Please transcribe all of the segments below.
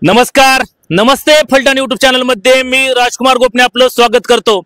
नमस्कार, नमस्ते Phaltan YouTube channel मध्ये मी राजकुमार गोपने आपलं स्वागत करतो।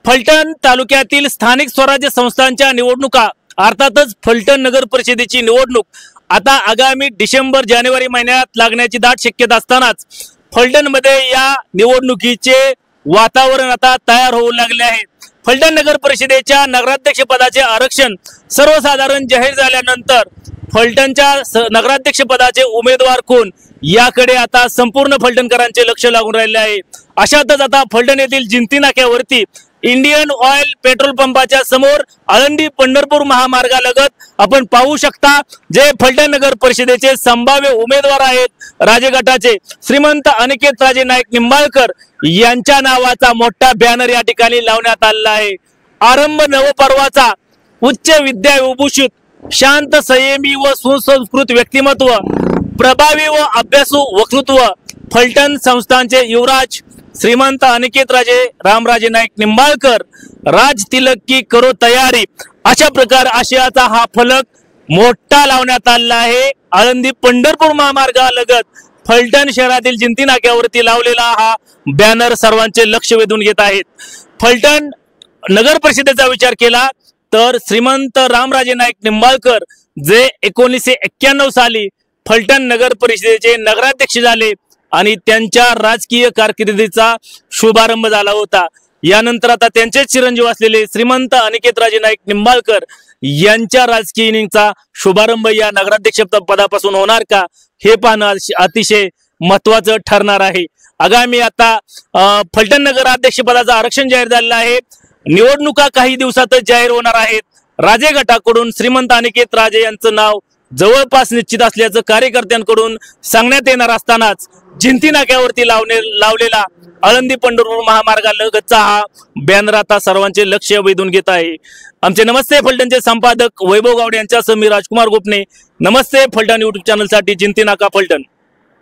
फलटण तालुक्यातील स्थानिक स्वराज्य संस्थांच्या निवडणुका अर्थातच फलटण नगर परिषदेची निवडणूक आता आगामी डिसेंबर जानेवारी महिन्यात लागण्याची दाट शक्यता असतानाच फलटण मध्ये या निवडणुकीचे वातावरण आता तयार होऊ लागले आहे। फलटण नगर परिषदेच्या नगराध्यक्ष पदाचे आरक्षण सर्वसाधारण जाहीर झाल्यानंतर फलटणच्या नगराध्यक्ष पदाचे उमेदवार कोण याकडे आता संपूर्ण फलटणकरांचे लक्ष लागून राहिले आहे। अशातच आता फलटण येथील जिंती नाक्यावरती इंडियन ऑइल पेट्रोल पंपाच्या समोर आळंदी पंढरपूर महामार्गालगत आपण पाहू शकता जे फलटण नगर परिषदेचे संभाव्य उमेदवार आहेत राजेगटाचे श्रीमंत अनिकेत राजे नाईक निंबाळकर यांच्या नावाचा मोठा बॅनर या ठिकाणी लावण्यात आला आहे। आरंभ नवपर्वाचा उच्च विद्याविभूषित शांत संयमी व सुसंस्कृत व्यक्तिमत्व प्रभावी व अभ्यासू वक्तृत्व फलटण संस्थांचे युवराज श्रीमंत अनिकेत राजे रामराजे नाईक निंबाळकर राज तिलक की करो तयारी अशा प्रकार आशयाचा हा फलक मोठा लावण्यात आला आहे। आळंदी पंढरपूर महामार्गालगत फलटण शहरातील जिंती नाक्यावरती लावलेला हा बॅनर सर्वांचे लक्ष वेधून घेत आहेत। फलटण नगर परिषदेचा विचार केला तर श्रीमंत रामराजे नाईक निंबाळकर जे 1991 साली फलटण नगर परिषदेचे नगराध्यक्ष झाले आणि त्यांच्या राजकीय कारकिर्दीचा शुभारंभ झाला होता। यानंतर आता त्यांचे चिरंजीव असलेले श्रीमंत अनिकेत राजे नाईक निंबाळकर यांच्या राजकीय इनिंगचा शुभारंभ या नगराध्यक्ष पदापासून होणार का हे पाहणं अतिशय महत्त्वाचं ठरणार आहे। आगामी आता फलटण नगराध्यक्ष पदाचं आरक्षण जाहीर झालेलं आहे। निवडणुका काही दिवसातच जाहीर होणार आहेत। राजे गटाकडून श्रीमंत अनिकेत राजे यांचं नाव जवळपास निश्चित असल्याचं कार्यकर्त्यांकडून सांगण्यात येणार असतानाच जिंती नाक्यावरती लावलेला आळंदी पंढरपूर महामार्गालगतचा हा बॅनर आता सर्वांचे लक्ष वेधून घेत आहे। आमचे नमस्ते फलटणचे संपादक वैभव गावडे यांच्यासह मी राजकुमार गोपने, नमस्ते फलटण यूट्यूब चॅनलसाठी जिंती नाका फलटण।